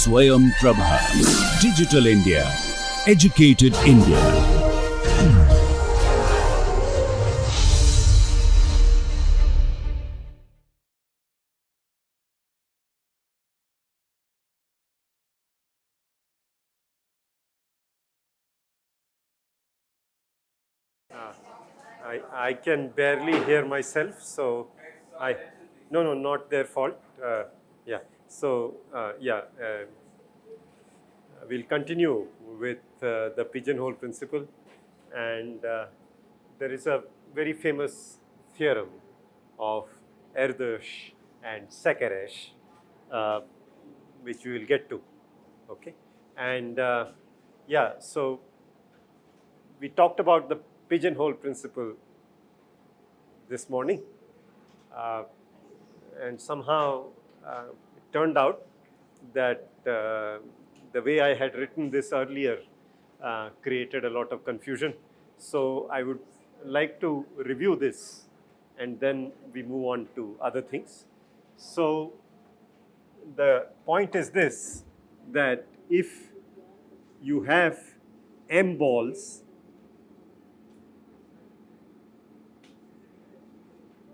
Swayam Prabha. Digital India. Educated India. I can barely hear myself, so no, not their fault. Yeah, so we'll continue with the pigeonhole principle, and there is a very famous theorem of Erdős and Szekeres, which we will get to. Okay, and so we talked about the pigeonhole principle this morning, and somehow it turned out that the way I had written this earlier created a lot of confusion. So I would like to review this, and then we move on to other things. So the point is this, that if you have m balls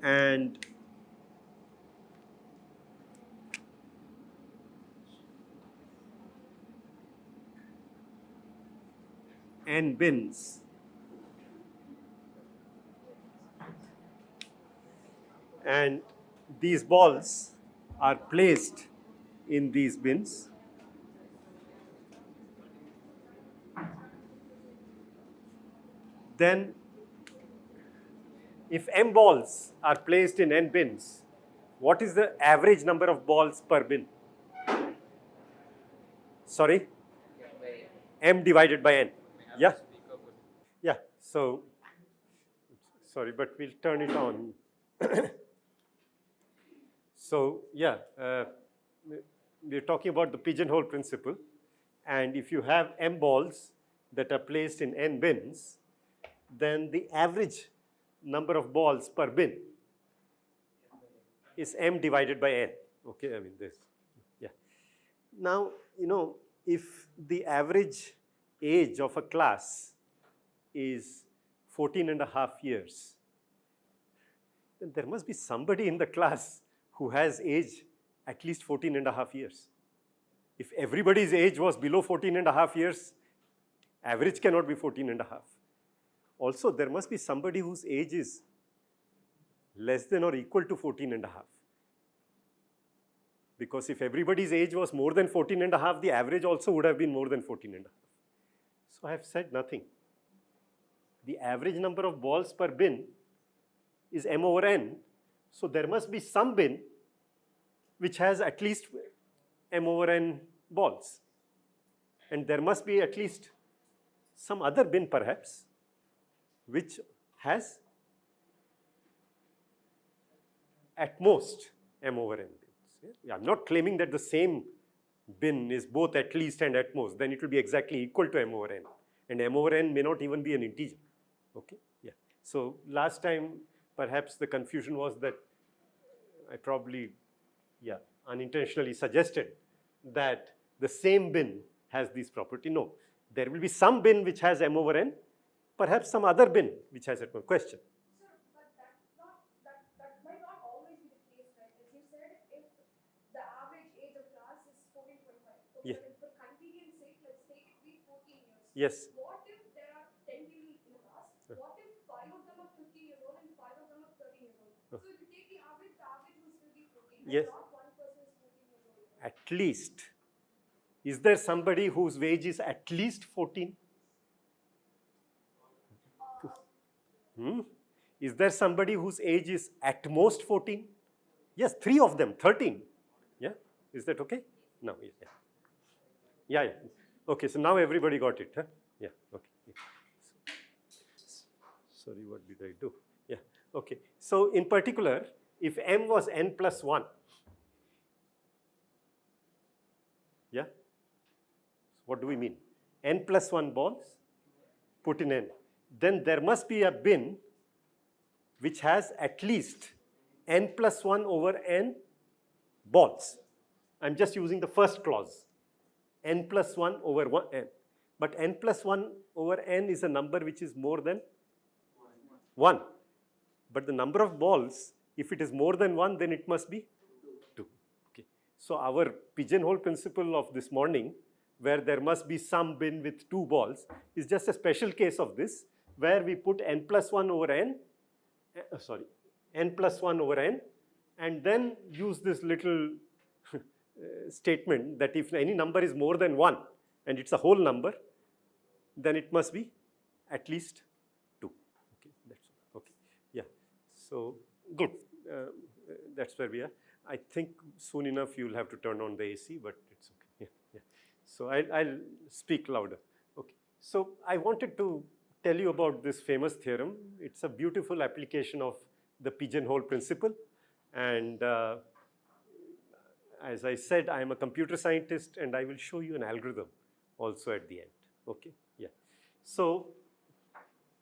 and n bins, and these balls are placed in these bins, then if m balls are placed in n bins, what is the average number of balls per bin? Sorry? M divided by n. Yeah? Yeah, so, sorry, but we'll turn it on. So, yeah, we're talking about the pigeonhole principle, and if you have m balls that are placed in n bins, then the average number of balls per bin is m divided by n. Okay, I mean this, yeah. Now, if the average age of a class is 14 and a half years, then there must be somebody in the class who has age at least 14 and a half years. If everybody's age was below 14 and a half years, average cannot be 14 and a half. Also, there must be somebody whose age is less than or equal to 14 and a half. Because if everybody's age was more than 14 and a half, the average also would have been more than 14 and a half. So I have said nothing. The average number of balls per bin is m over n. So there must be some bin which has at least m over n balls. And there must be at least some other bin perhaps which has at most m over n bins. Yeah? I'm not claiming that the same bin is both at least and at most. Then it will be exactly equal to m over n. And m over n may not even be an integer. Okay? Yeah. So last time, perhaps the confusion was that I probably, unintentionally suggested that the same bin has this property. No, there will be some bin which has m over n, perhaps some other bin which has m. Question. Sir, but that might not always be the case, right? As you said, if the average age of class is 14.5, okay, Yeah. but for convenience sake, let's take it be 14 years. Yes. What if there are 10 people in a class? What if 5 of them are 15 years old and 5 of them are 13 years old? So if you take the average will still be 14. Yes. Not one person is 14 years old. At least. Is there somebody whose age is at least 14? Is there somebody whose age is at most 14? Yes, 3 of them, 13. Yeah? Is that okay? No, yeah. Okay, so now everybody got it, huh? Yeah, okay. Yeah. Sorry, what did I do? Yeah, okay. So in particular, if m was n plus 1, yeah? What do we mean? N plus 1 balls, put in n. Then there must be a bin which has at least n plus 1 over n balls. I'm just using the first clause. n plus 1 over 1 n. But n plus 1 over n is a number which is more than 1. But the number of balls, if it is more than 1, then it must be 2. Okay. So our pigeonhole principle of this morning, where there must be some bin with 2 balls, is just a special case of this, where we put n plus 1 over n, n plus 1 over n, and then use this little statement that if any number is more than 1 and it's a whole number, then it must be at least 2. Okay, that's okay. Yeah. So good. That's where we are. I think soon enough you'll have to turn on the AC, but it's okay. Yeah, yeah. So I'll speak louder. Okay. So I wanted to tell you about this famous theorem. It's a beautiful application of the pigeonhole principle, and as I said, I am a computer scientist, and I will show you an algorithm also at the end. Okay, yeah. So,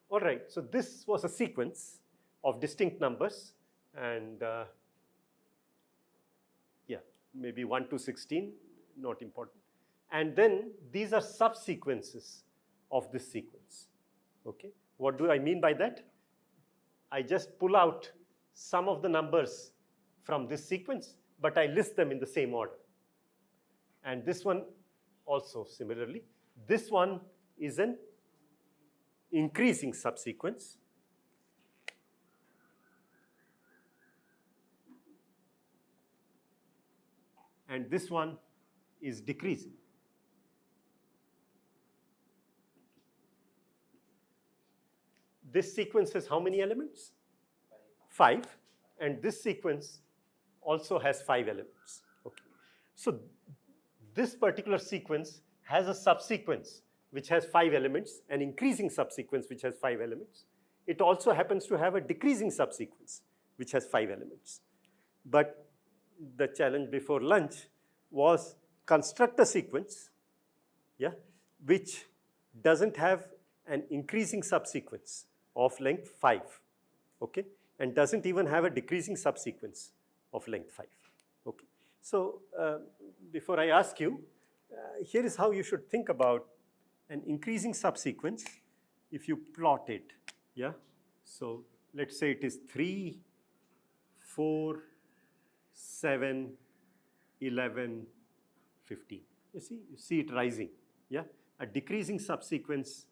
all right, so this was a sequence of distinct numbers, and yeah, maybe 1 to 16, not important. And then these are subsequences of this sequence. Okay, what do I mean by that? I just pull out some of the numbers from this sequence, but I list them in the same order. And this one also similarly. This one is an increasing subsequence. And this one is decreasing. This sequence has how many elements? 5. And this sequence also has 5 elements. Okay. So this particular sequence has a subsequence which has 5 elements, an increasing subsequence which has 5 elements. It also happens to have a decreasing subsequence which has 5 elements. But the challenge before lunch was construct a sequence, yeah, which doesn't have an increasing subsequence of length 5, okay, and doesn't even have a decreasing subsequence of length 5. Okay. So before I ask you, here is how you should think about an increasing subsequence if you plot it. Yeah. So let's say it is 3, 4, 7, 11, 15. You see it rising. Yeah. A decreasing subsequence.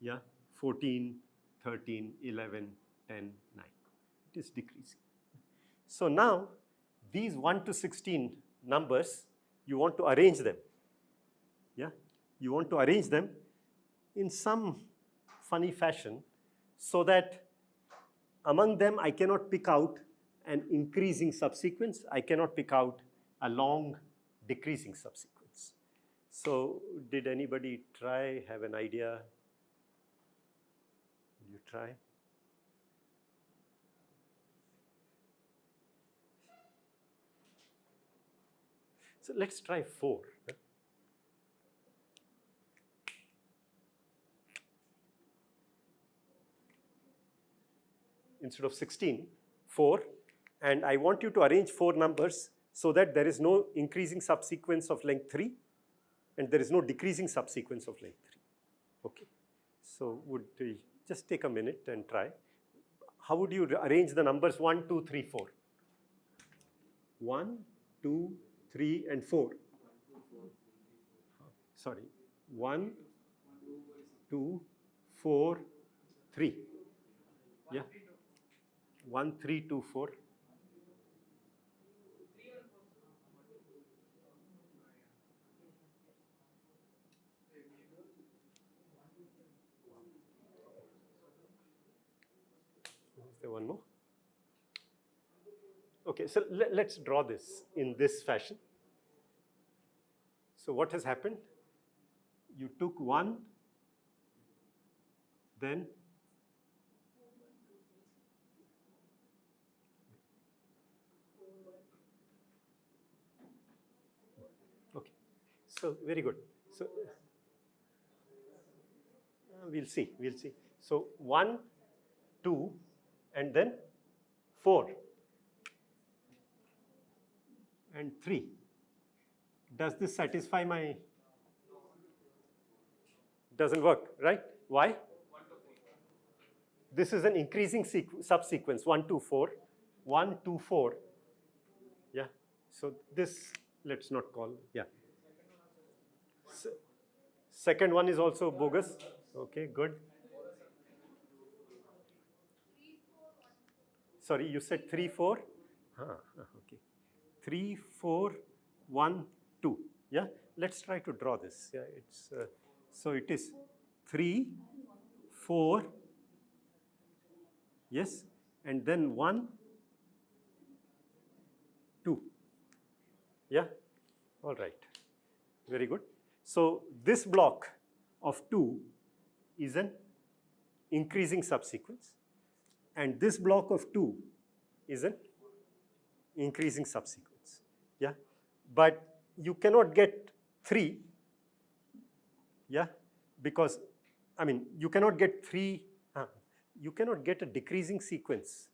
Yeah. 14, 13, 11, 10, 9. It is decreasing. So now these 1 to 16 numbers, you want to arrange them. Yeah? You want to arrange them in some funny fashion so that among them I cannot pick out an increasing subsequence. I cannot pick out a long decreasing subsequence. So did anybody try, have an idea? Did you try? So let's try 4. Instead of 16, 4. And I want you to arrange 4 numbers so that there is no increasing subsequence of length 3 and there is no decreasing subsequence of length 3. Okay. So would we just take a minute and try. How would you arrange the numbers 1, 2, 3, 4? 1, 2, 3, and 4. Sorry. 1, 2, 4, 3. Yeah. 1, 3, 2, 4. Is there one more? Okay, so let's draw this in this fashion. So what has happened? You took 1, then okay. So very good. So we'll see. So 1, 2, and then 4 and 3. Does this satisfy my Doesn't work, right? Why? This is an increasing subsequence, 1, 2, 4, 1, 2, 4. Yeah, so this, let's not call, yeah. Second one is also bogus. Okay, good. Sorry, you said 3, 4? Okay. 3, 4, 1, 2. Yeah, let's try to draw this. Yeah, it's so it is 3, 4, yes, and then 1, 2. Yeah, all right. Very good. So this block of 2 is an increasing subsequence, and this block of 2 is an increasing subsequence. Yeah, but you cannot get 3. Yeah, because I mean you cannot get 3. You cannot get a decreasing subsequence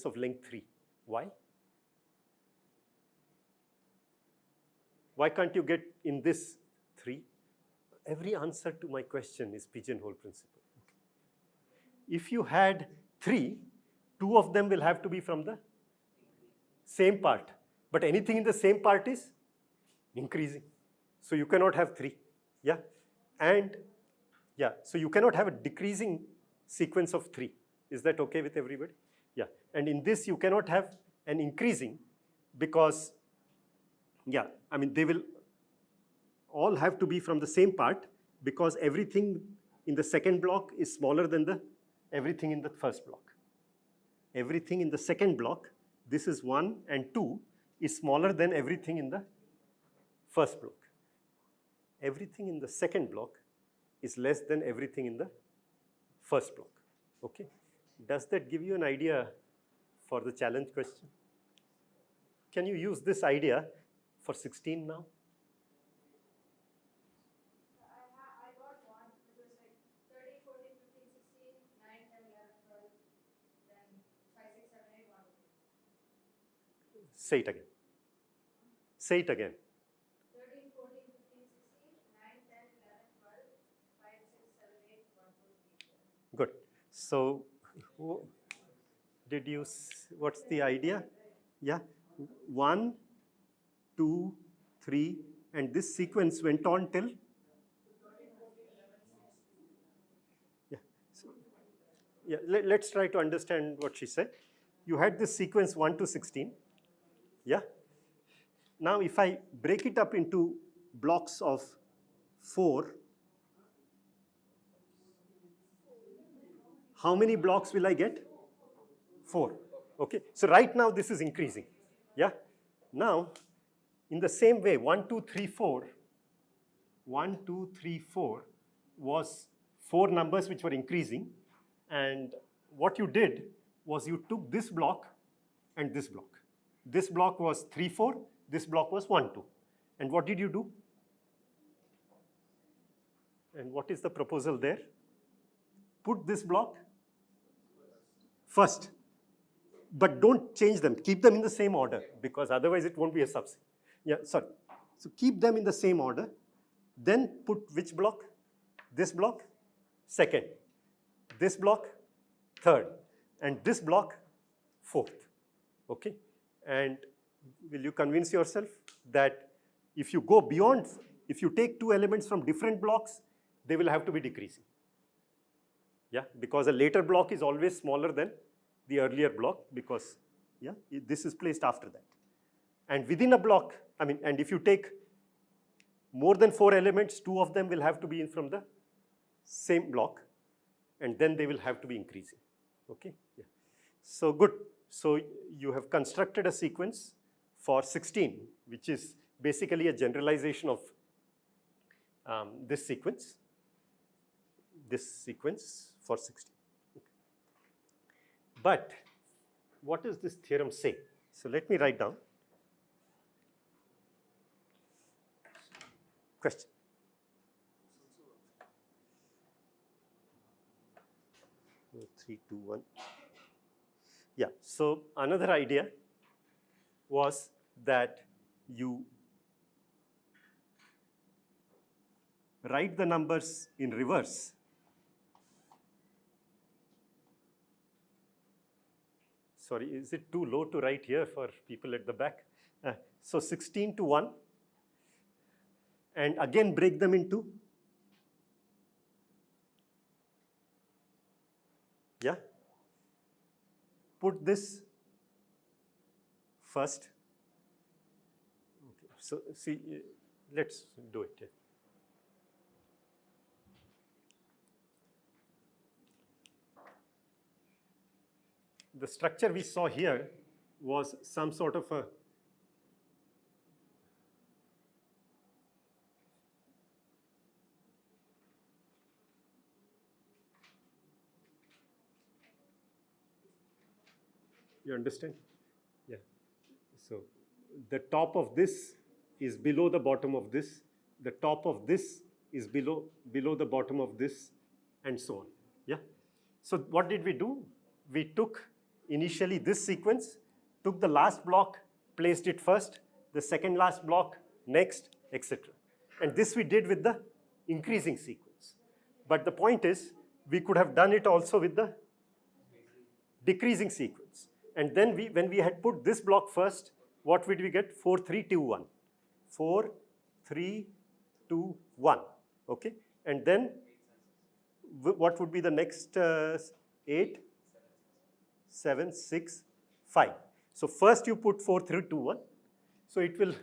of length 3. Why? Why can't you get in this 3? Every answer to my question is pigeonhole principle. If you had 3, 2 of them will have to be from the same part. But anything in the same part is increasing. So you cannot have 3. Yeah? And yeah, so you cannot have a decreasing sequence of 3. Is that okay with everybody? Yeah. And in this you cannot have an increasing because, yeah, I mean they will all have to be from the same part because everything in the second block is smaller than the everything in the first block. Everything in the second block, this is 1 and 2, is smaller than everything in the first block. Everything in the second block is less than everything in the first block. Okay? Does that give you an idea for the challenge question? Can you use this idea for 16 now? I got one, which was like 13, 14, 15, 16, 9, 10, 11, 12, then 5, 6, 7, 8, 1, 2. Say it again. Say it again. 13, 14, 15, 16, 9, 10, 11, 12, 5, 6, 7, 8, 1, 2, 3, 4. Good. So, what's the idea? Yeah. 1, 2, 3, and this sequence went on till? Yeah. So, yeah. Let's try to understand what she said. You had this sequence 1 to 16. Yeah. Now, if I break it up into blocks of 4, how many blocks will I get? 4. Okay. So right now this is increasing. Yeah. Now, in the same way, 1, 2, 3, 4, 1, 2, 3, 4 was 4 numbers which were increasing, and what you did was you took this block and this block. This block was 3, 4, this block was 1, 2. And what did you do? And what is the proposal there? Put this block first, but don't change them. Keep them in the same order because otherwise it won't be a subset. Yeah, sorry. So keep them in the same order. Then put which block? This block, second. This block, third. And this block, fourth. Okay? And will you convince yourself that if you go beyond, if you take 2 elements from different blocks, they will have to be decreasing. Yeah, because a later block is always smaller than the earlier block because, yeah, this is placed after that. And within a block, I mean, and if you take more than 4 elements, 2 of them will have to be in from the same block, and then they will have to be increasing. Okay? Yeah. So good. So you have constructed a sequence for 16, which is basically a generalization of this sequence for 16. Okay. But what does this theorem say? So let me write down. Question. Oh, 3, 2, 1. Yeah, so another idea was that you write the numbers in reverse, sorry, is it too low to write here for people at the back? So 16 to 1, and again break them into, yeah, put this first. Okay. So see, let's do it. Yeah. The structure we saw here was some sort of a you understand? Yeah. So the top of this is below the bottom of this. The top of this is below the bottom of this, and so on. Yeah. So what did we do? We took initially this sequence, took the last block, placed it first, the second last block, next, etc. And this we did with the increasing sequence. But the point is, we could have done it also with the decreasing sequence. And then when we had put this block first, what would we get? 4, 3, 2, 1. 4, 3, 2, 1. Okay? And then what would be the next 8, 7, 6, 5. So first you put 4, 3, 2, 1. So it will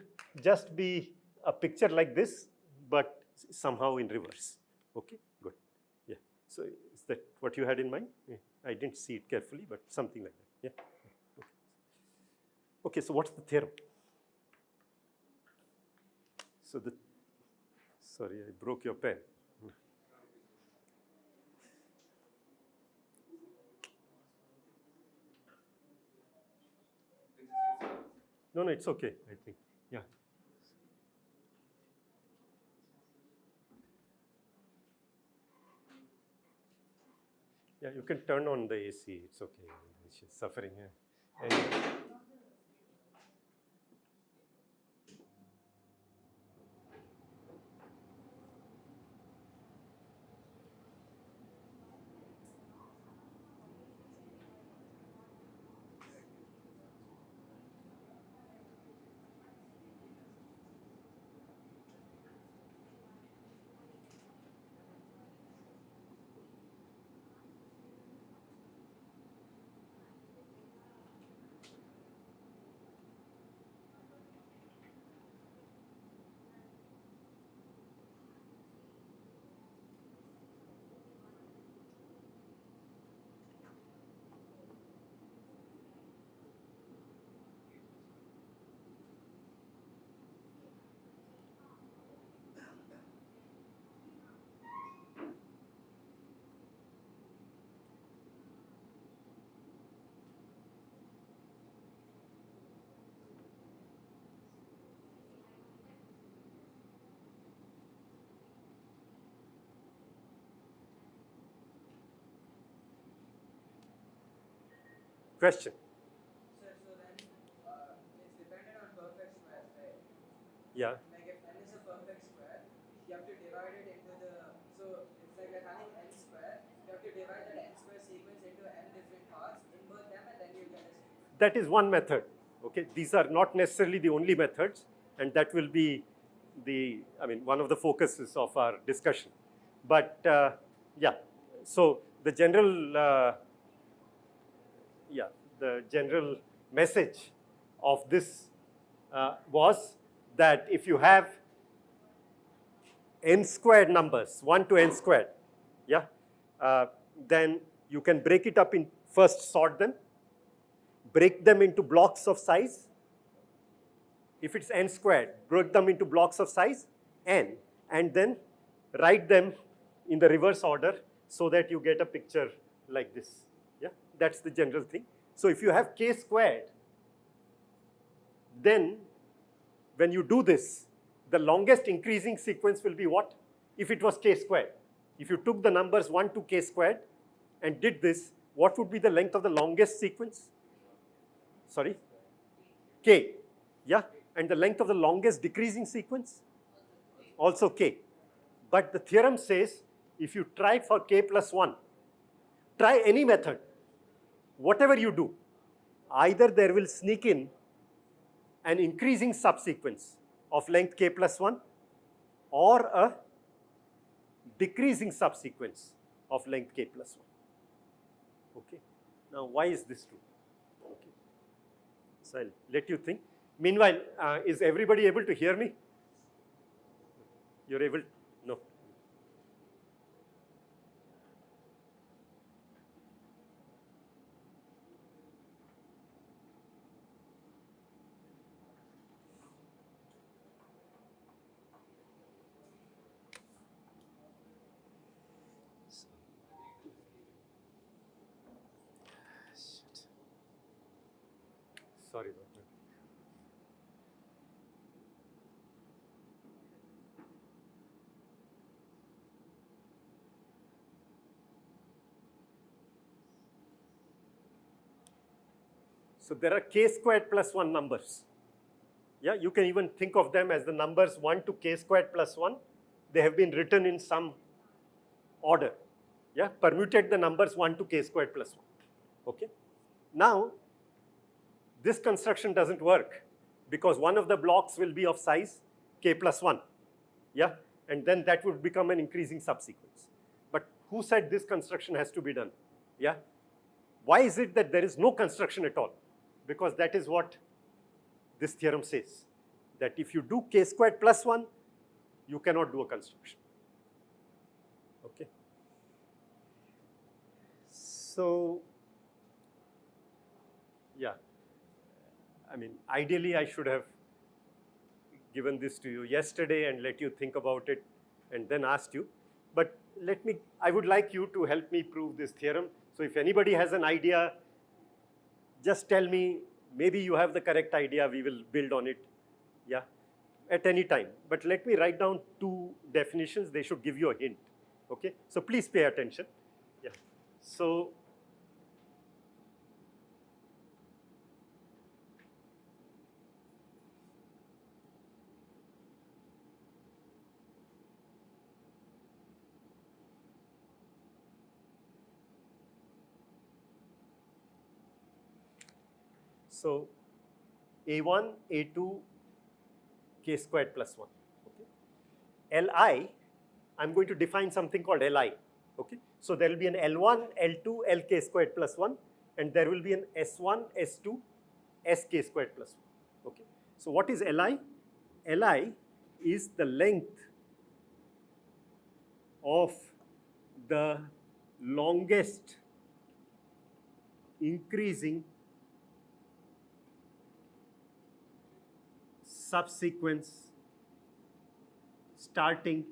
just be a picture like this, but somehow in reverse. Okay, good. Yeah. So is that what you had in mind? Yeah. I didn't see it carefully, but something like that. Yeah. Okay. Okay, so what's the theorem? So sorry, I broke your pen. No, it's okay, I think. Yeah. Yeah, you can turn on the AC. It's okay. She's suffering. Yeah. And question? Sir, so then it's dependent on perfect squares, right? Yeah. Like if n is a perfect square, you have to divide it into so it's like we're having n square, you have to divide that n square sequence into n different parts, invert them, and then you get a sequence. That is one method. Okay, these are not necessarily the only methods, and that will be one of the focuses of our discussion. But yeah, so the general message of this was that if you have n squared numbers, 1 to n squared, yeah, then you can break it up in, first sort them, break them into blocks of size. If it's n squared, break them into blocks of size n, and then write them in the reverse order so that you get a picture like this. Yeah, that's the general thing. So if you have k squared, then when you do this, the longest increasing sequence will be what? If it was k squared. If you took the numbers 1 to k squared and did this, what would be the length of the longest sequence? Sorry? K. Yeah? And the length of the longest decreasing sequence? Also k. But the theorem says if you try for k plus 1, try any method, whatever you do, either there will sneak in an increasing subsequence of length k plus 1 or a decreasing subsequence of length k plus 1. Okay. Now, why is this true? Okay. So, I'll let you think. Meanwhile, is everybody able to hear me? You're able? No. Sorry about that. So there are k squared plus 1 numbers. Yeah, you can even think of them as the numbers 1 to k squared plus 1. They have been written in some order. Yeah, permutate the numbers 1 to k squared plus 1. Okay. Now, this construction doesn't work because one of the blocks will be of size k plus 1. Yeah, and then that would become an increasing subsequence. But who said this construction has to be done? Yeah. Why is it that there is no construction at all? Because that is what this theorem says, that if you do k squared plus 1, you cannot do a construction. Okay. So, yeah. I mean, ideally, I should have given this to you yesterday and let you think about it and then asked you. But I would like you to help me prove this theorem. So if anybody has an idea, just tell me, maybe you have the correct idea, we will build on it, yeah, at any time. But let me write down 2 definitions, they should give you a hint, okay? So please pay attention, yeah. So, so A1, A2, k squared plus 1. Okay. Li, I'm going to define something called Li. Okay. So there will be an L1, L2, Lk squared plus 1, and there will be an S1, S2, Sk squared plus 1. Okay. So what is Li? Li is the length of the longest increasing subsequence starting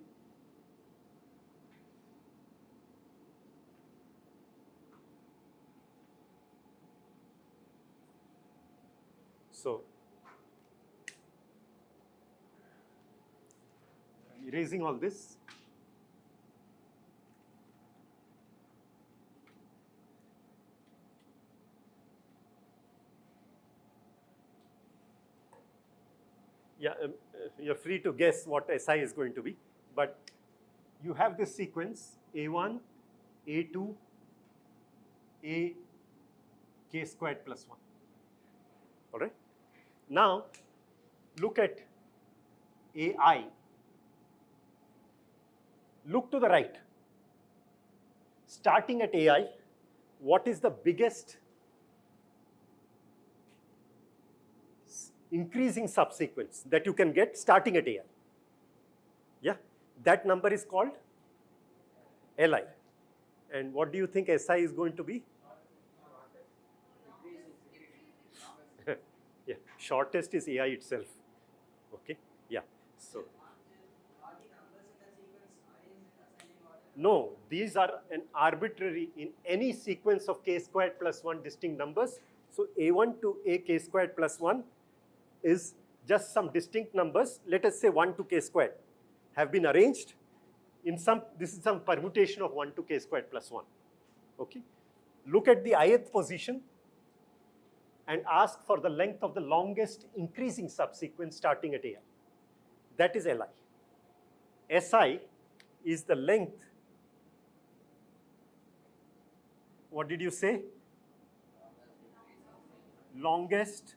so erasing all this. Yeah, you're free to guess what SI is going to be, but you have this sequence A1, A2, A k squared plus 1. All right. Now, look at AI. Look to the right. Starting at AI, what is the biggest increasing subsequence that you can get starting at AI? Yeah, that number is called Li. And what do you think SI is going to be? Yeah, shortest is AI itself. Okay, yeah. So, no, these are an arbitrary in any sequence of k squared plus 1 distinct numbers. So, A1 to A k squared plus 1 is just some distinct numbers, let us say 1 to k squared, have been arranged in this is some permutation of 1 to k squared plus 1. Okay. Look at the ith position and ask for the length of the longest increasing subsequence starting at AI. That is Li. SI is the length, what did you say? Longest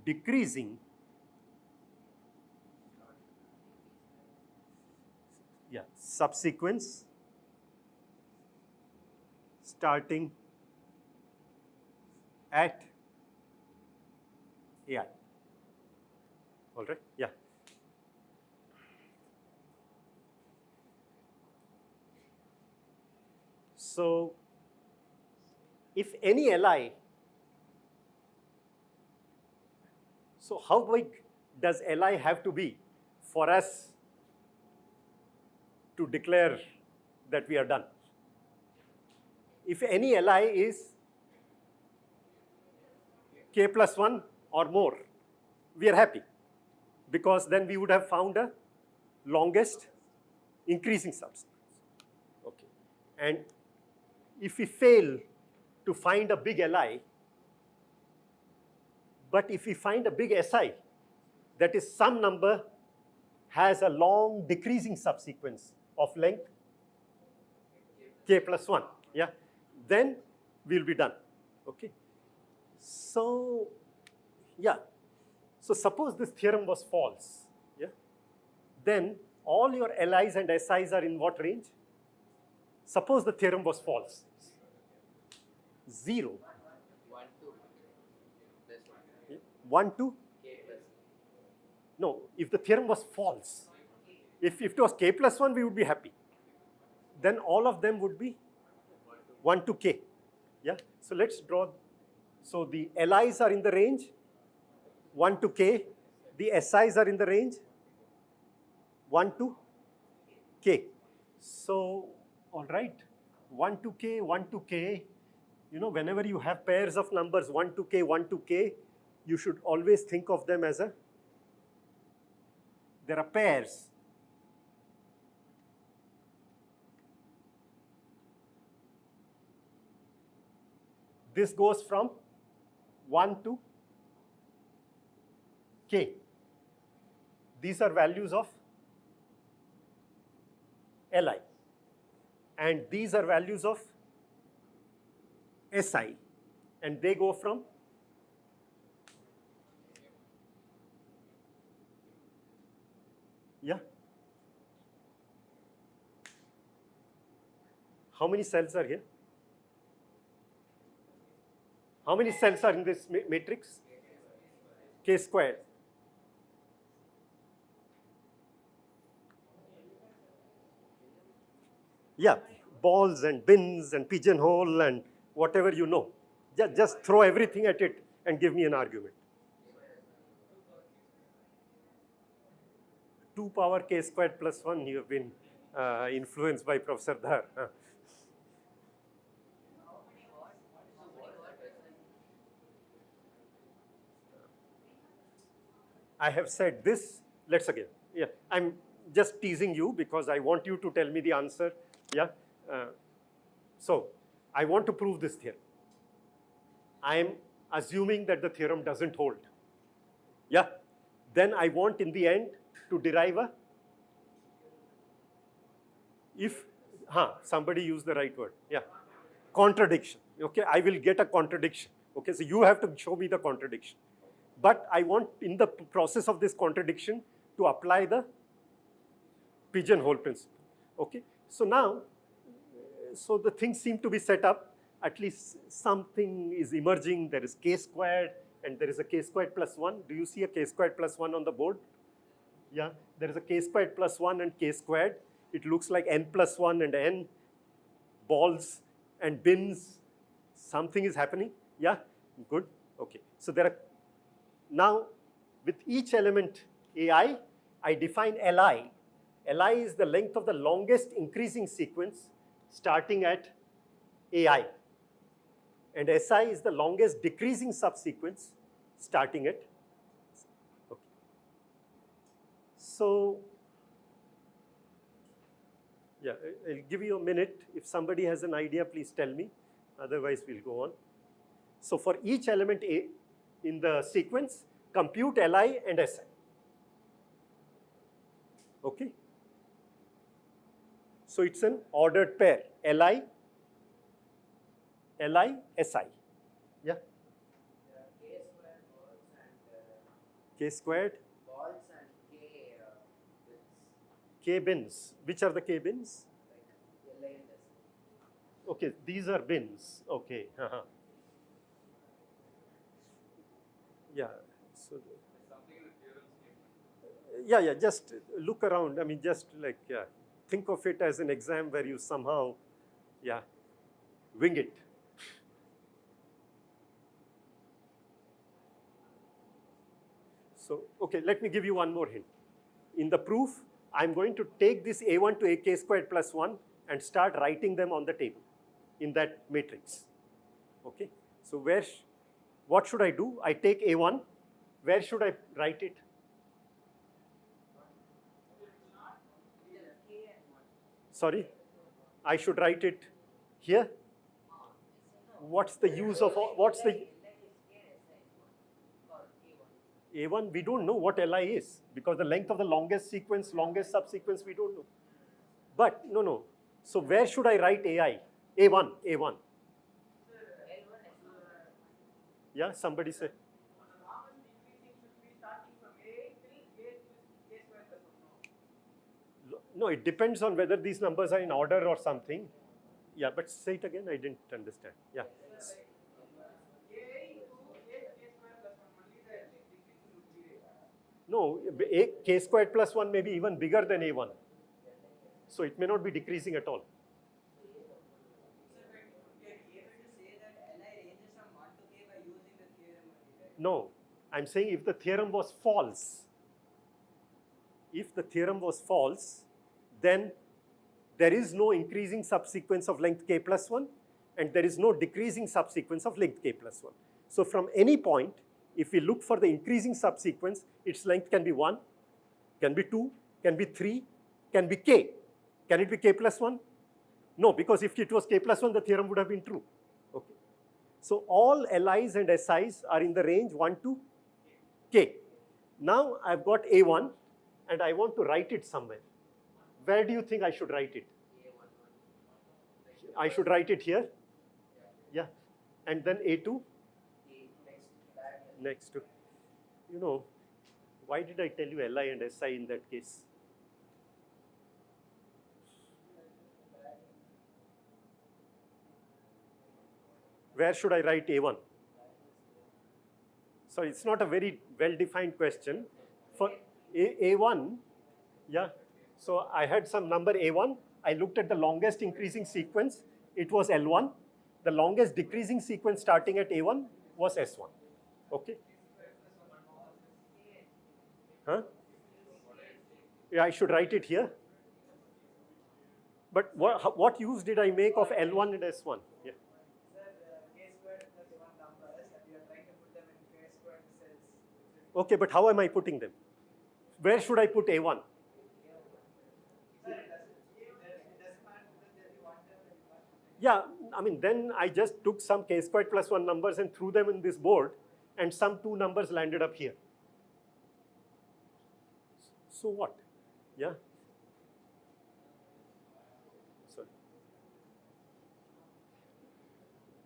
decreasing, subsequence starting at AI. All right, yeah. So if any Li, so how big does Li have to be for us to declare that we are done? If any Li is k plus 1 or more, we are happy, because then we would have found a longest increasing subsequence. Okay. And if we fail to find a big Li, but if we find a big Si, that is some number has a long decreasing subsequence of length k plus 1, yeah, then we'll be done. Okay. So, yeah. So suppose this theorem was false, yeah, then all your Li's and Si's are in what range? Suppose the theorem was false. 0. 1 to? No, if the theorem was false, if it was k plus 1, we would be happy. Then all of them would be 1 to k. Yeah. So let's draw. So the Li's are in the range 1 to k. The Si's are in the range 1 to k. So, all right, 1 to k, 1 to k. You know, whenever you have pairs of numbers 1 to k, 1 to k, you should always think of them as there are pairs. This goes from 1 to k. These are values of Li. And these are values of Si. And they go from How many cells are here? How many cells are in this matrix? K squared. Yeah, balls and bins and pigeonhole and whatever you know. Just throw everything at it and give me an argument. 2 power k squared plus 1, you have been influenced by Professor Dhar. I have said this, let's again. Yeah, I'm just teasing you because I want you to tell me the answer. Yeah. So I want to prove this theorem. I am assuming that the theorem doesn't hold. Yeah. Then I want in the end to derive a, somebody used the right word. Yeah. Contradiction. Okay, I will get a contradiction. Okay, so you have to show me the contradiction. But I want in the process of this contradiction to apply the pigeonhole principle. Okay, so now, so the things seem to be set up, at least something is emerging. There is k squared and there is a k squared plus 1. Do you see a k squared plus 1 on the board? Yeah, there is a k squared plus 1 and k squared. It looks like n plus 1 and n, balls and bins. Something is happening. Yeah, good. Okay, so there are, now with each element ai, I define li. Li is the length of the longest increasing sequence starting at ai. And si is the longest decreasing subsequence starting at. Okay. So, yeah, I'll give you a minute. If somebody has an idea, please tell me. Otherwise, we'll go on. So for each element A in the sequence, compute Li and Si. Okay? So it's an ordered pair, Li, Si. Yeah, K square balls and K squared, balls and K bits, K bins. Which are the K bins? like Li and S. Okay, these are bins. Okay. Yeah. So. Yeah, just look around. I mean, just like, think of it as an exam where you somehow, wing it. So, okay, let me give you one more hint. In the proof, I'm going to take this A1 to AK squared plus 1 and start writing them on the table in that matrix. Okay, so what should I do? I take A1. Where should I write it? Sorry, I should write it here. What's the use of, what's the, A1, we don't know what Li is because the length of the longest sequence, longest subsequence, we don't know. But, no. So where should I write AI? A1. Yeah, somebody say. No, it depends on whether these numbers are in order or something. Yeah, but say it again, I didn't understand. Yeah. No, K squared plus 1 may be even bigger than A1. So it may not be decreasing at all. No, I'm saying if the theorem was false, then there is no increasing subsequence of length k plus 1 and there is no decreasing subsequence of length k plus 1. So from any point, if we look for the increasing subsequence, its length can be 1, can be 2, can be 3, can be k. Can it be k plus 1? No, because if it was k plus 1, the theorem would have been true. Okay. So all Li's and Si's are in the range 1 to k. Now I've got A1 and I want to write it somewhere. Where do you think I should write it? I should write it here? Yeah. And then A2? Next to. Why did I tell you Li and Si in that case? Where should I write A1? Sorry, it's not a very well-defined question. For A1, yeah, so I had some number A1. I looked at the longest increasing sequence. It was L1. The longest decreasing sequence starting at A1 was S1. Okay? Huh? Yeah, I should write it here. But what use did I make of L1 and S1? Yeah. Okay, but how am I putting them? Where should I put A1? Yeah, I mean, then I just took some k squared plus 1 numbers and threw them in this board, and some 2 numbers landed up here. So what? Yeah?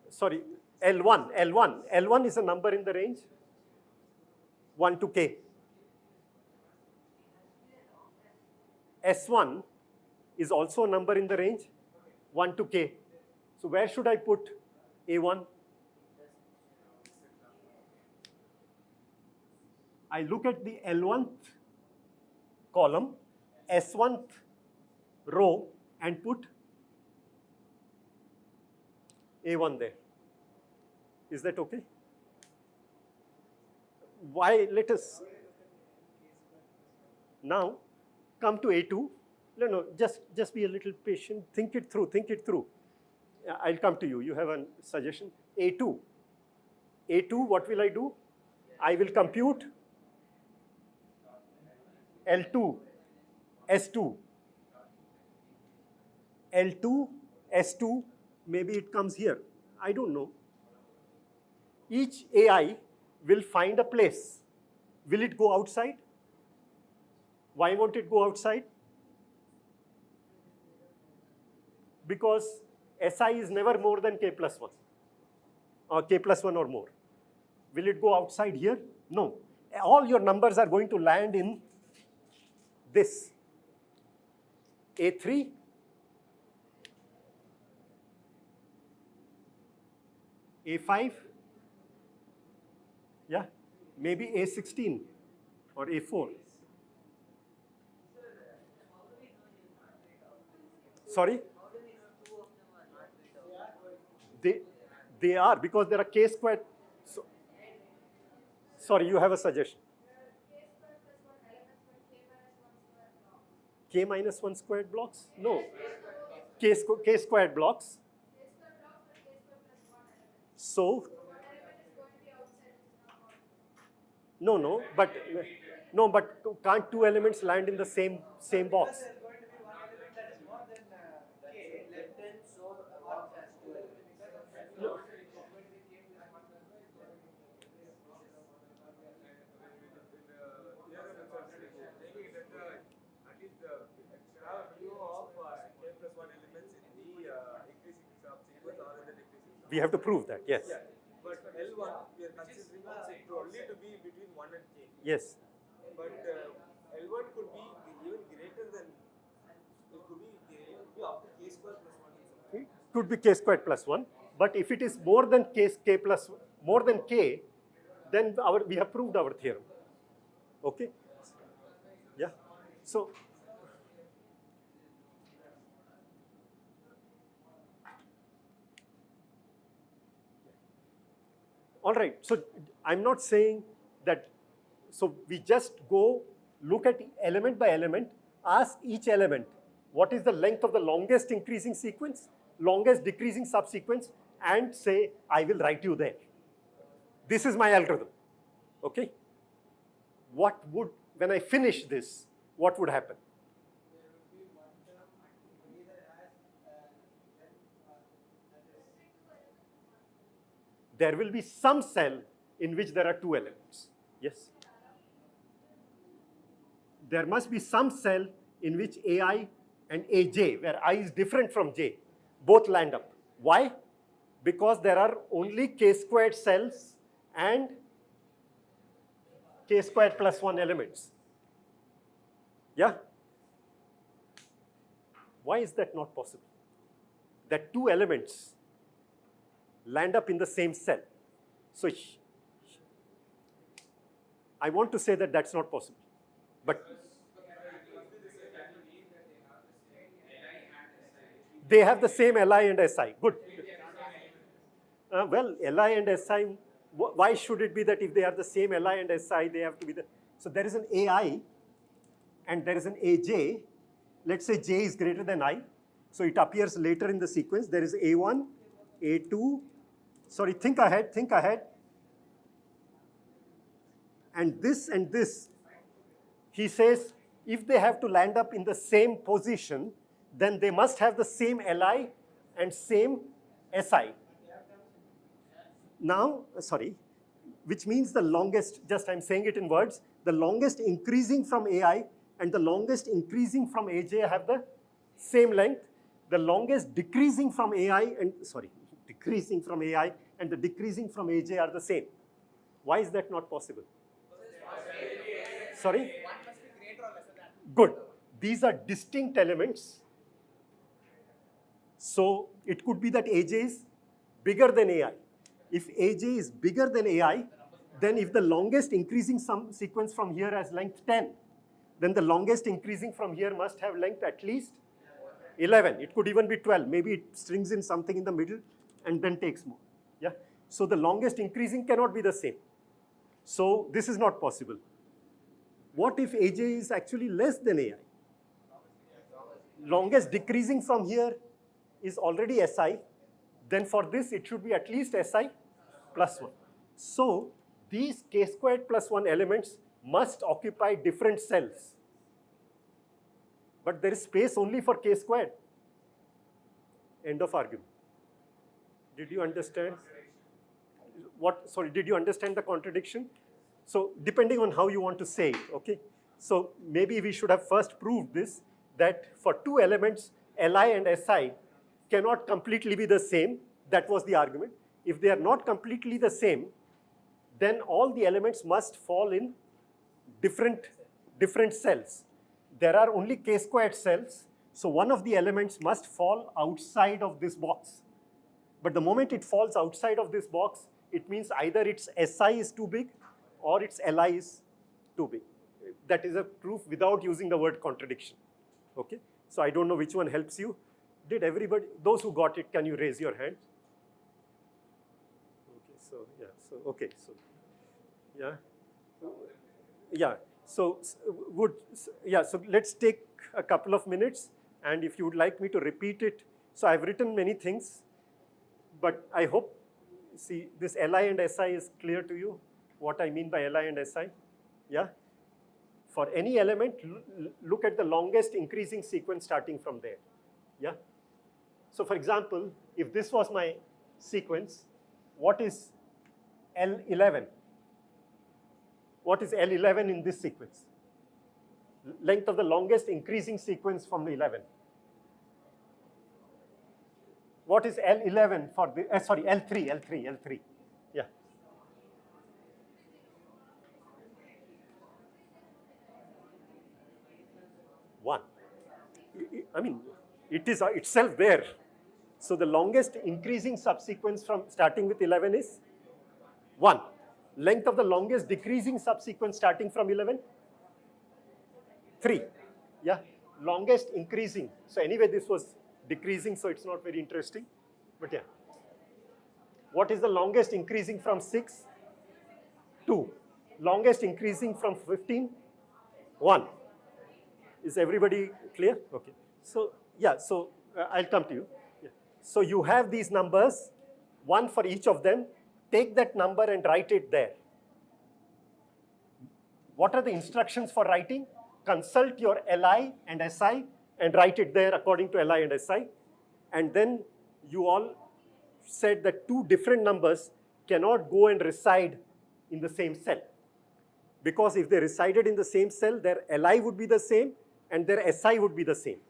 Sorry, L1 is a number in the range 1 to k. S1 is also a number in the range 1 to k. So where should I put A1? I look at the L1th column, S1th row, and put A1 there. Is that okay? Why? Let us now come to A2. No, just be a little patient. Think it through. I'll come to you. You have a suggestion. A2, what will I do? I will compute L2, S2. L2, S2, maybe it comes here. I don't know. Each AI will find a place. Will it go outside? Why won't it go outside? because SI is never more than K plus 1 or K plus 1 or more. Will it go outside here? No. All your numbers are going to land in this. A3, A5, yeah, maybe A16 or A4. Sorry? They are, because there are K squared. So, sorry, you have a suggestion. K minus 1 squared blocks? No. K squared blocks. So, no, but can't two elements land in the same box? There's going to be one element that is more than K, less than, so box has two elements. No. We have to prove that, yes. Yeah, but L1 we are considering it only to be between 1 and K. Yes. But L1 could be even greater than, it could be up to K square plus 1. It could be K squared plus 1, but if it is more than K plus, more than K, then we have proved our theorem. Okay? Yeah. So, all right, so I'm not saying that, so we just go look at element by element, ask each element, what is the length of the longest increasing sequence, longest decreasing subsequence, and say, I will write you there. This is my algorithm, okay? What would, when I finish this, what would happen? There will be some cell in which there are two elements. Yes? There must be some cell in which AI and AJ, where I is different from J, both land up. Why? Because there are only K squared cells and K squared plus 1 elements. Yeah? Why is that not possible? That two elements land up in the same cell. So I want to say that that's not possible. But they have the same Li and Si. Good. Well, Li and Si, why should it be that if they are the same Li and Si, they have to be the... So there is an AI and there is an AJ. Let's say J is greater than I. So it appears later in the sequence. There is A1, A2, sorry, think ahead. And this, he says, if they have to land up in the same position, then they must have the same Li and same Si. Now, sorry, which means the longest, just I'm saying it in words, the longest increasing from AI and the longest increasing from AJ have the same length. The longest decreasing from AI and, sorry, decreasing from AI and the decreasing from AJ are the same. Why is that not possible? Sorry? One must be greater or lesser than. Good. These are distinct elements. So it could be that AJ is bigger than AI. If AJ is bigger than AI, then if the longest increasing some sequence from here has length 10, then the longest increasing from here must have length at least 11. It could even be 12. Maybe it strings in something in the middle and then takes more. Yeah. So the longest increasing cannot be the same. So this is not possible. What if AJ is actually less than AI? Longest decreasing from here is already Si. Then for this, it should be at least Si plus 1. So these K squared plus 1 elements must occupy different cells. But there is space only for K squared. End of argument. Did you understand? Did you understand the contradiction? So depending on how you want to say it, okay? So maybe we should have first proved this, that for two elements, Li and Si, cannot completely be the same. That was the argument. If they are not completely the same, then all the elements must fall in different cells. There are only k-squared cells, so one of the elements must fall outside of this box. But the moment it falls outside of this box, it means either its SI is too big or its LI is too big. That is a proof without using the word contradiction. Okay? So I don't know which one helps you. Did everybody, those who got it, can you raise your hand? Okay, so yeah, so okay, so yeah. Yeah, so so let's take a couple of minutes, and if you would like me to repeat it, so I've written many things, but I hope, see, this Li and Si is clear to you, what I mean by Li and Si, yeah? For any element, look at the longest increasing sequence starting from there, yeah? So for example, if this was my sequence, what is L11? What is L11 in this sequence? Length of the longest increasing sequence from the 11. What is L11 for the, sorry, L3. Yeah. One. I mean, it is itself there. So the longest increasing subsequence from starting with 11 is 1. Length of the longest decreasing subsequence starting from 11? 3. Yeah, longest increasing. So anyway, this was decreasing, so it's not very interesting. But yeah. What is the longest increasing from 6? 2. Longest increasing from 15? 1. Is everybody clear? Okay. So yeah, so I'll come to you. Yeah. So you have these numbers, 1 for each of them. Take that number and write it there. What are the instructions for writing? Consult your Li and Si and write it there according to Li and Si. And then you all said that two different numbers cannot go and reside in the same cell. Because if they resided in the same cell, their Li would be the same and their Si would be the same.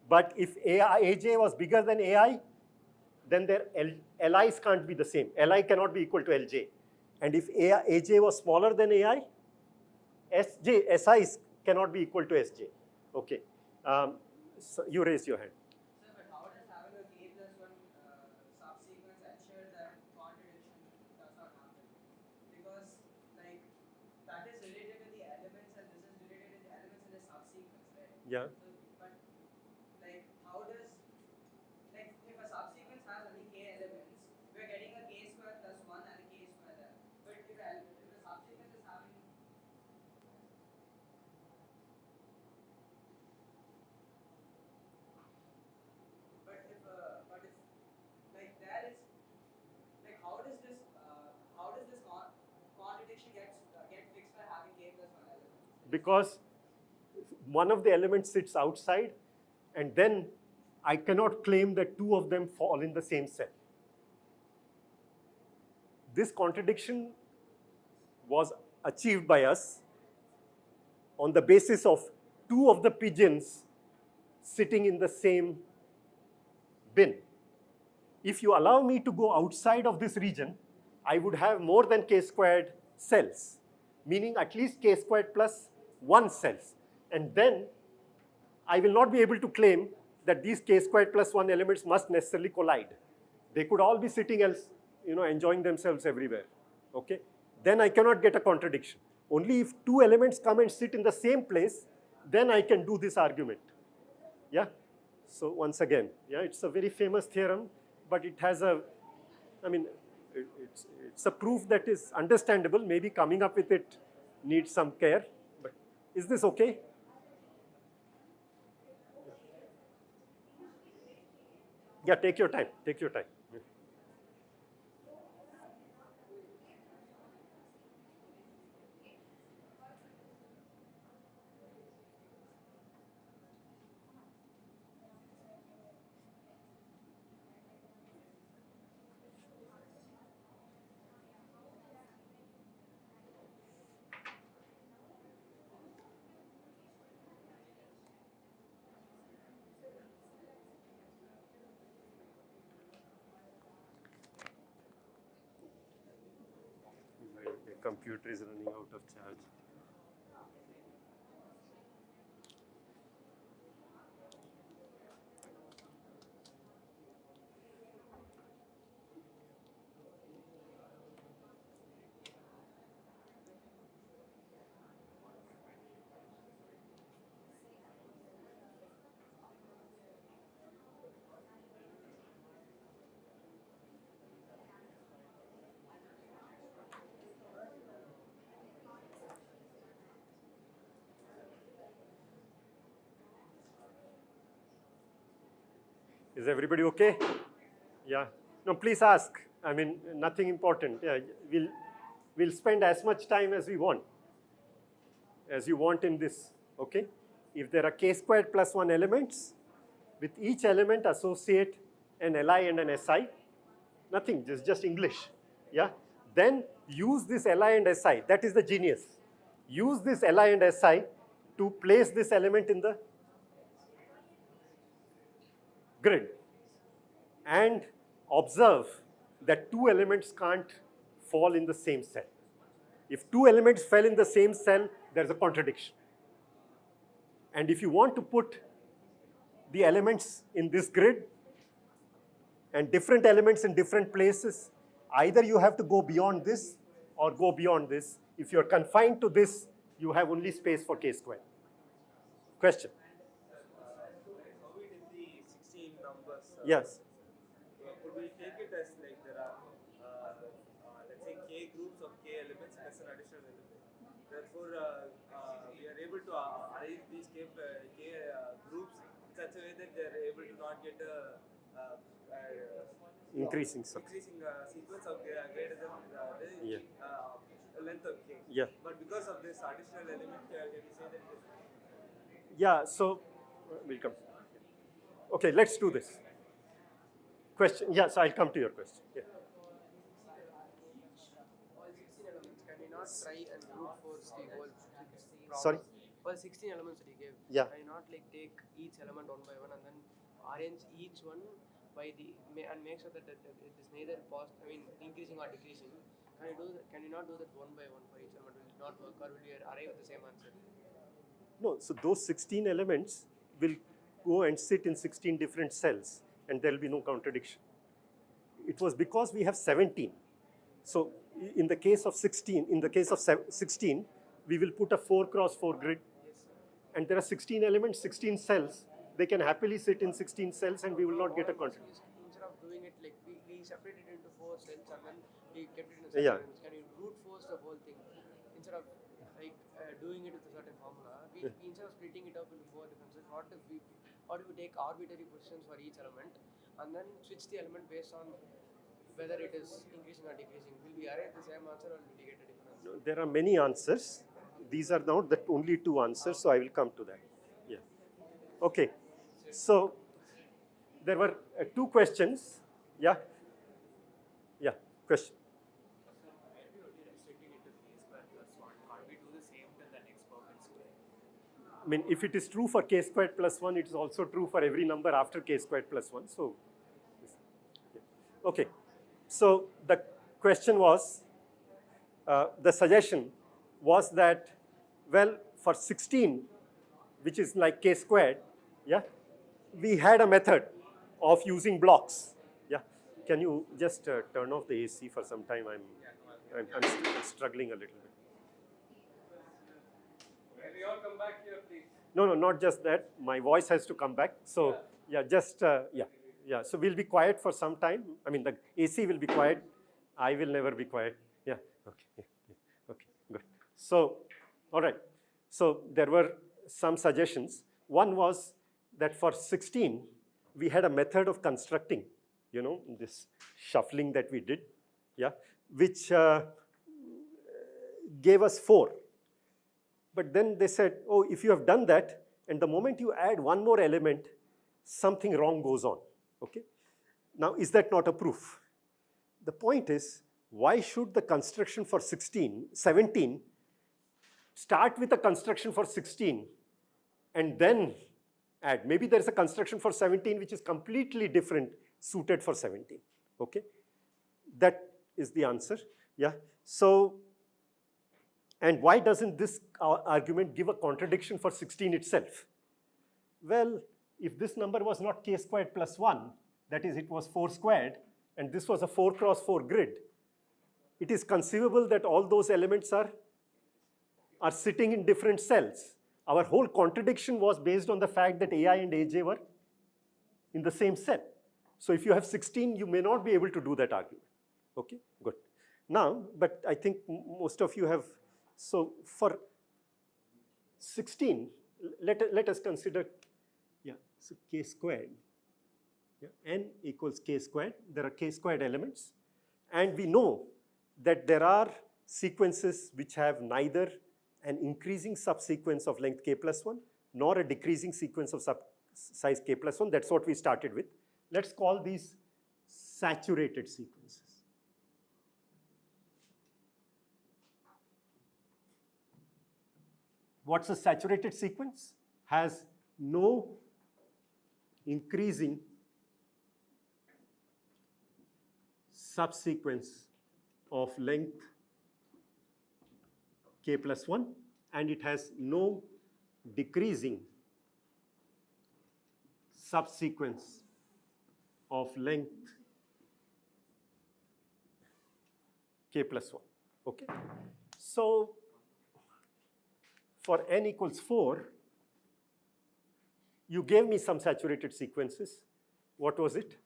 But if Aj was bigger than Ai, then their Li's can't be the same. Li cannot be equal to Lj. And if Aj was smaller than Ai, Si's cannot be equal to Sj. Okay. So you raise your hand. Sir, but how does having a k plus 1 subsequence ensure that contradiction does not happen? Because like that is related to the elements and this is related to the elements in the subsequence, right? Yeah. So, but like how does, like if a subsequence has only k elements, we're getting a k square plus 1 and a k square there. But if the subsequence is having but if like there is like how does this contradiction get fixed by having k plus 1 element? Because one of the elements sits outside, and then I cannot claim that two of them fall in the same cell. This contradiction was achieved by us on the basis of two of the pigeons sitting in the same bin. If you allow me to go outside of this region, I would have more than k squared cells, meaning at least k squared plus 1 cells. And then I will not be able to claim that these k squared plus 1 elements must necessarily collide. They could all be sitting else, enjoying themselves everywhere. Okay? Then I cannot get a contradiction. Only if two elements come and sit in the same place, then I can do this argument. Yeah? So once again, yeah, it's a very famous theorem, but it has it's a proof that is understandable. Maybe coming up with it needs some care. But is this okay? Yeah, take your time. Take your time. computer is running out of charge. Is everybody okay? Yeah. No, please ask. I mean, nothing important. Yeah, we'll spend as much time as we want, as you want in this. Okay. If there are k squared plus 1 elements, with each element associate an Li and an Si. Nothing. Just English. Yeah. Then use this Li and Si. That is the genius. Use this Li and Si to place this element in the grid, and observe that two elements can't fall in the same cell. If two elements fell in the same cell, there's a contradiction. And if you want to put the elements in this grid and different elements in different places, either you have to go beyond this or go beyond this. If you're confined to this, you have only space for k squared. Question? How we did the 16 numbers? Yes. Could we take it as like there are, let's say, k groups of k elements plus an additional element? Therefore, we are able to arrange these k groups in such a way that they are able to not get a Increasing sequence of greater than the length of k. Yeah. But because of this additional element, can we say that? Yeah, so we'll come. Okay, let's do this. Question, yes, I'll come to your question. Yeah. All 16 elements, can you not try and brute force the whole problem? Sorry? All 16 elements that you gave, Yeah. can you not like take each element one by one and then arrange each one by the, and make sure that it is neither increasing or decreasing? Can you not do that one by one for each element? Will it not work, or will you arrive at the same answer? No, so those 16 elements will go and sit in 16 different cells, and there will be no contradiction. It was because we have 17. So in the case of 16, we will put a 4 cross 4 grid, and there are 16 elements, 16 cells. They can happily sit in 16 cells, and we will not get a contradiction. Instead of doing it like we separated it into 4 cells and then we kept it in a Yeah. separate. Can you brute force the whole thing instead of like doing it with a certain formula? We instead of splitting it up into 4 different cells, what if we take arbitrary positions for each element and then switch the element based on whether it is increasing or decreasing? Will we arrive at the same answer, or will we get a different answer? There are many answers. These are not the only two answers, so I will come to that. Yeah. Okay. So there were two questions. Yeah. Yeah. Question. Where we only restricting it to k square plus 1, can't we do the same to the next perfect square? I mean, if it is true for k squared plus 1, it is also true for every number after k squared plus 1. So, yeah. Okay. So the question was, the suggestion was that, well, for 16, which is like k squared, yeah, we had a method of using blocks. Yeah. Can you just turn off the AC for some time? I'm struggling a little bit. Can we all come back here, please? No, not just that. My voice has to come back. So yeah, just yeah. So we'll be quiet for some time. I mean, the AC will be quiet. I will never be quiet. Yeah. Okay. Yeah. Okay. Good. So, all right. So there were some suggestions. One was that for 16, we had a method of constructing, this shuffling that we did, yeah, which gave us 4. But then they said, oh, if you have done that, and the moment you add one more element, something wrong goes on, okay? Now, is that not a proof? The point is, why should the construction for 17 start with a construction for 16 and then add? Maybe there's a construction for 17 which is completely different, suited for 17, okay? That is the answer, yeah? So And why doesn't this argument give a contradiction for 16 itself? Well, if this number was not k squared plus 1, that is, it was 4 squared, and this was a 4 cross 4 grid, it is conceivable that all those elements are sitting in different cells. Our whole contradiction was based on the fact that AI and AJ were in the same cell. So if you have 16, you may not be able to do that argument. Okay, good. Now, but I think most of you have, so for 16, let us consider, yeah, so k squared. Yeah, n equals k squared. There are k squared elements. And we know that there are sequences which have neither an increasing subsequence of length k plus 1 nor a decreasing sequence of size k plus 1. That's what we started with. Let's call these saturated sequences. What's a saturated sequence? Has no increasing subsequence of length k plus 1, and it has no decreasing subsequence of length k plus 1. Okay? So for n equals 4, you gave me some saturated sequences. What was it?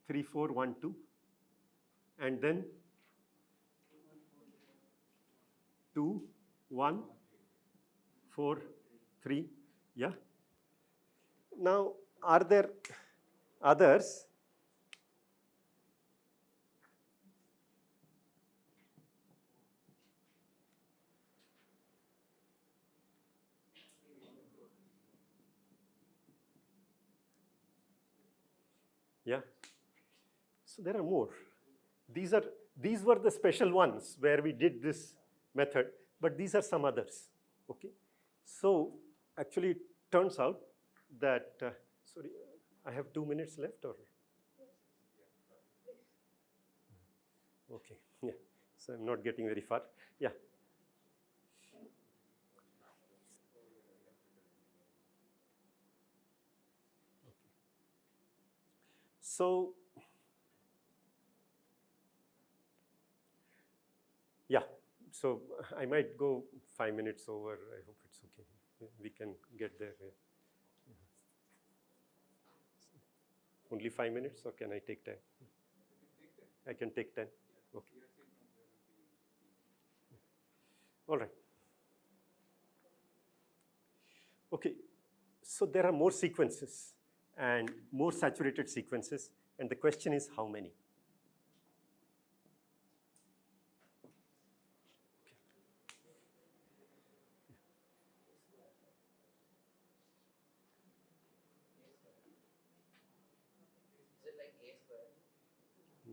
3, 4, 1, 2. And then 2, 1, 4, 3. Yeah? Now, are there others? Yeah? So there are more. These were the special ones where we did this method, but these are some others. Okay? So actually, it turns out that, sorry, I have 2 minutes left, or? Okay, yeah. So I'm not getting very far. Yeah. Okay. So, yeah. So I might go 5 minutes over. I hope it's okay. We can get there. Yeah. Only 5 minutes, or can I take 10? I can take 10. Okay. All right. Okay. So there are more sequences and more saturated sequences, and the question is how many?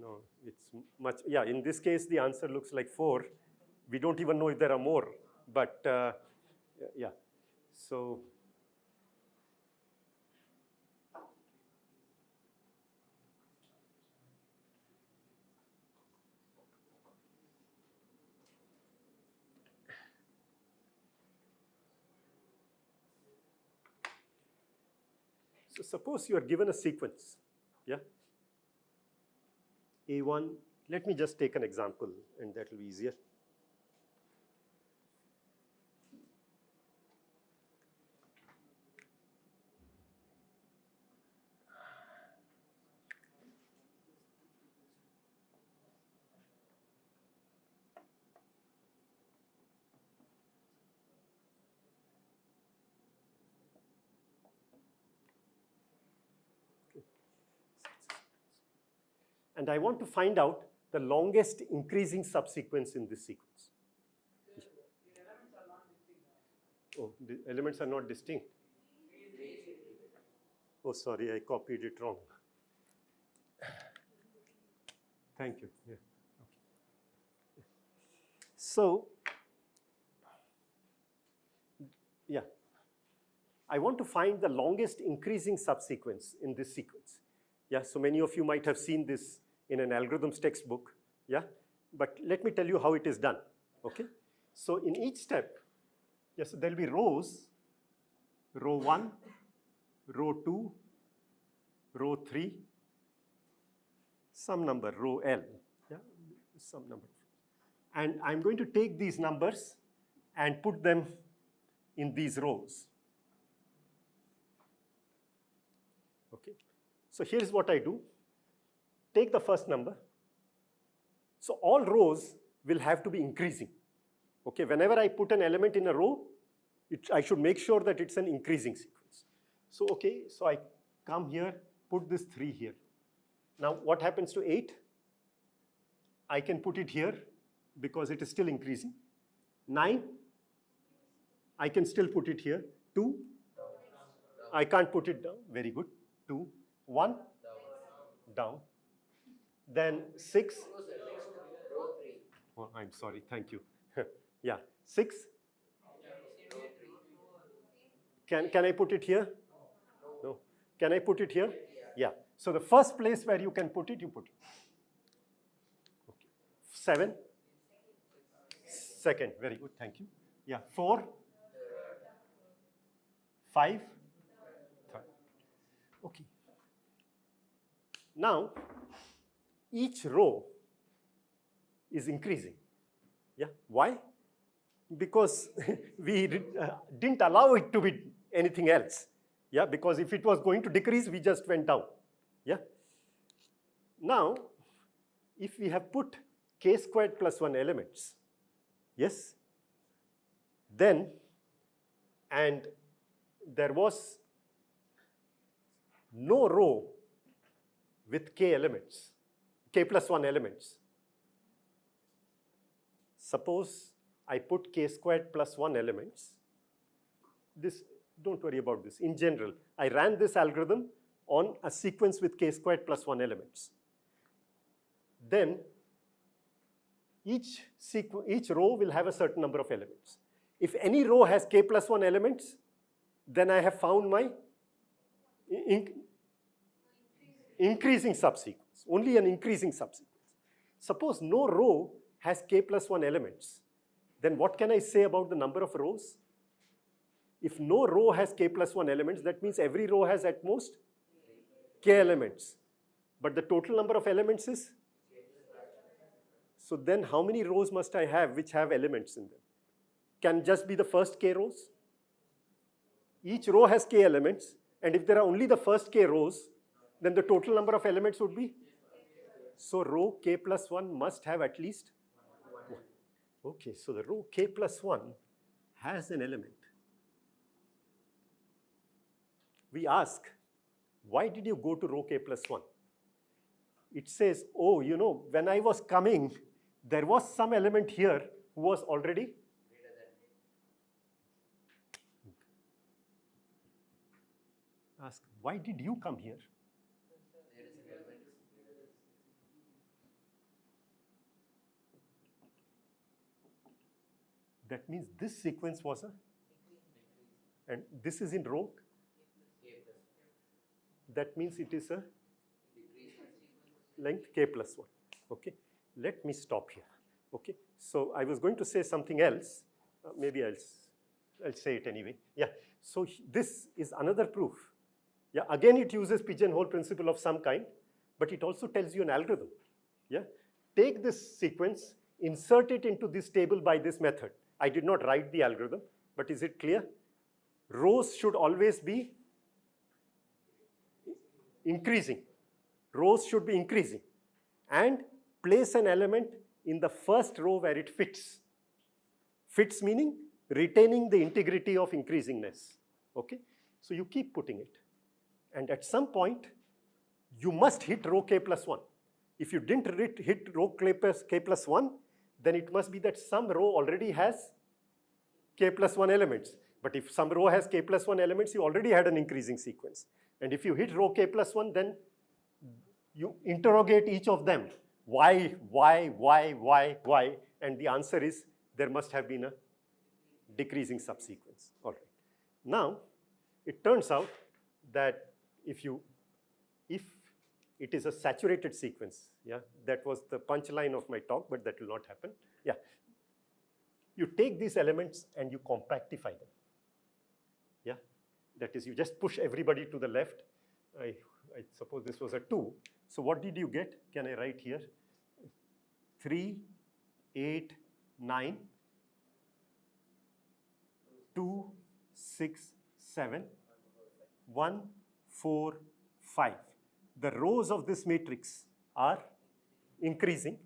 No, it's much, yeah, in this case, the answer looks like 4. We don't even know if there are more, but yeah, so. So suppose you are given a sequence, yeah? A1, let me just take an example, and that will be easier. And I want to find out the longest increasing subsequence in this sequence. The elements are not distinct. Oh, the elements are not distinct. Oh, sorry, I copied it wrong. Thank you. Yeah. Okay. So, yeah, I want to find the longest increasing subsequence in this sequence. Yeah, so many of you might have seen this in an algorithms textbook. Yeah, but let me tell you how it is done, okay? So in each step, yes, there will be rows, row 1, row 2, row 3, some number, row L, yeah, some number. And I'm going to take these numbers and put them in these rows. Okay, so here's what I do. Take the first number. So all rows will have to be increasing. Okay, whenever I put an element in a row, I should make sure that it's an increasing sequence. So okay, so I come here, put this 3 here. Now what happens to 8? I can put it here because it is still increasing. 9, I can still put it here. 2, I can't put it down. Very good. 2, 1, down. Then 6. Oh, I'm sorry, thank you. Yeah, 6. Can I put it here? No. Can I put it here? Yeah. So the first place where you can put it, you put it. Okay. 7. Second, very good, thank you. Yeah, 4. 5. Third. Okay. Now, each row is increasing. Yeah, why? Because we didn't allow it to be anything else. Yeah, because if it was going to decrease, we just went down. Yeah. Now, if we have put k squared plus 1 elements, yes, then, and there was no row with k elements, k plus 1 elements. Suppose I put k squared plus 1 elements. This, don't worry about this. In general, I ran this algorithm on a sequence with k squared plus 1 elements. Then each row will have a certain number of elements. If any row has k plus 1 elements, then I have found my increasing subsequence, only an increasing subsequence. Suppose no row has k plus 1 elements, then what can I say about the number of rows? If no row has k plus 1 elements, that means every row has at most k elements. But the total number of elements is? So then how many rows must I have which have elements in them? Can just be the first k rows? Each row has k elements, and if there are only the first k rows, then the total number of elements would be? So row k plus 1 must have at least 1. Okay, so the row k plus 1 has an element. We ask, why did you go to row k plus 1? It says, oh, you know, when I was coming, there was some element here who was already ask, why did you come here? That means this sequence was a, and this is in row. That means it is a length k plus 1. Okay, let me stop here. Okay, so I was going to say something else. Maybe I'll say it anyway. Yeah, so this is another proof. Yeah, again it uses pigeonhole principle of some kind, but it also tells you an algorithm. Yeah, take this sequence, insert it into this table by this method. I did not write the algorithm, but is it clear? Rows should always be increasing. Rows should be increasing. And place an element in the first row where it fits. Fits meaning retaining the integrity of increasingness. Okay? So you keep putting it. And at some point, you must hit row k plus 1. If you didn't hit row k plus 1, then it must be that some row already has k plus 1 elements. But if some row has k plus 1 elements, you already had an increasing sequence. And if you hit row k plus 1, then you interrogate each of them. Why? And the answer is there must have been a decreasing subsequence. All right. Now, it turns out that if it is a saturated sequence. Yeah, that was the punchline of my talk, but that will not happen. Yeah, you take these elements and you compactify them. Yeah, that is, you just push everybody to the left. I suppose this was a 2. So what did you get? Can I write here? 3, 8, 9, 2, 6, 7, 1, 4, 5. The rows of this matrix are increasing,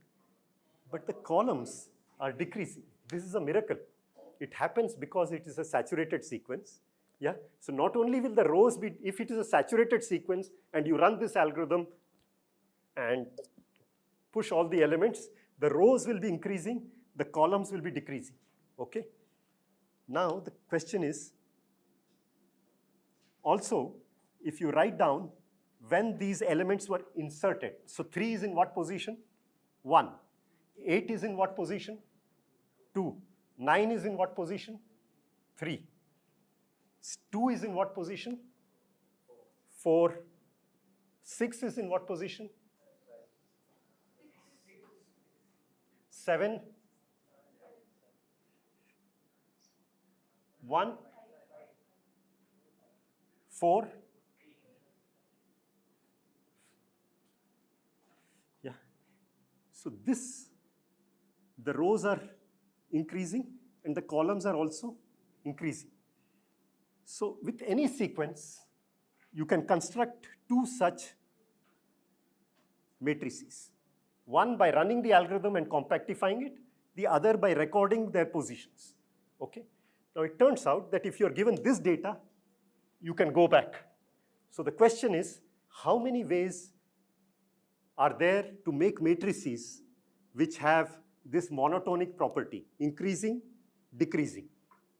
but the columns are decreasing. This is a miracle. It happens because it is a saturated sequence. Yeah. So not only will the rows be, if it is a saturated sequence and you run this algorithm and push all the elements, the rows will be increasing, the columns will be decreasing. Okay. Now the question is, also, if you write down when these elements were inserted, so 3 is in what position? 1. 8 is in what position? 2. 9 is in what position? 3. 2 is in what position? 4. 6 is in what position? 7. 1. 4. Yeah. So this, the rows are increasing and the columns are also increasing. So with any sequence, you can construct 2 such matrices. One by running the algorithm and compactifying it, the other by recording their positions. Okay? Now it turns out that if you're given this data, you can go back. So the question is, how many ways are there to make matrices which have this monotonic property, increasing, decreasing,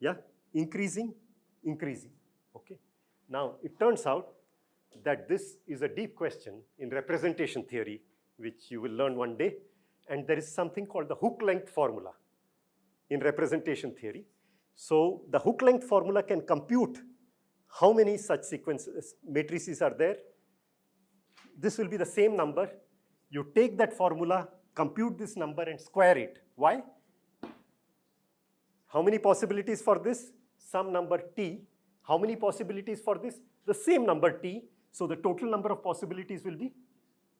yeah, increasing, increasing, okay? Now, it turns out that this is a deep question in representation theory, which you will learn one day, and there is something called the hook length formula in representation theory. So the hook length formula can compute how many such sequences, matrices are there. This will be the same number. You take that formula, compute this number and square it. Why? How many possibilities for this? Some number t. How many possibilities for this? The same number t. So the total number of possibilities will be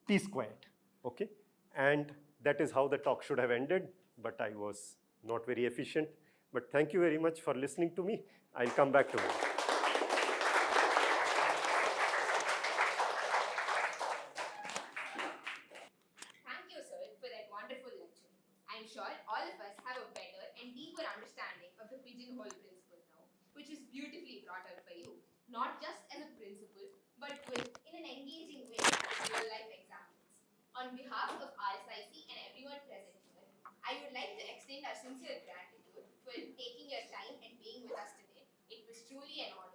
t squared. Okay? And that is how the talk should have ended, but I was not very efficient. But thank you very much for listening to me. I'll come back to it. Thank you, sir, for that wonderful lecture. I'm sure all of us have a better and deeper understanding of the pigeonhole principle now, which is beautifully brought out by you, not just as a principle, but in an engaging way as real-life examples. On behalf of RSIC and everyone present here, I would like to extend our sincere gratitude for taking your time and being with us today. It was truly an honor.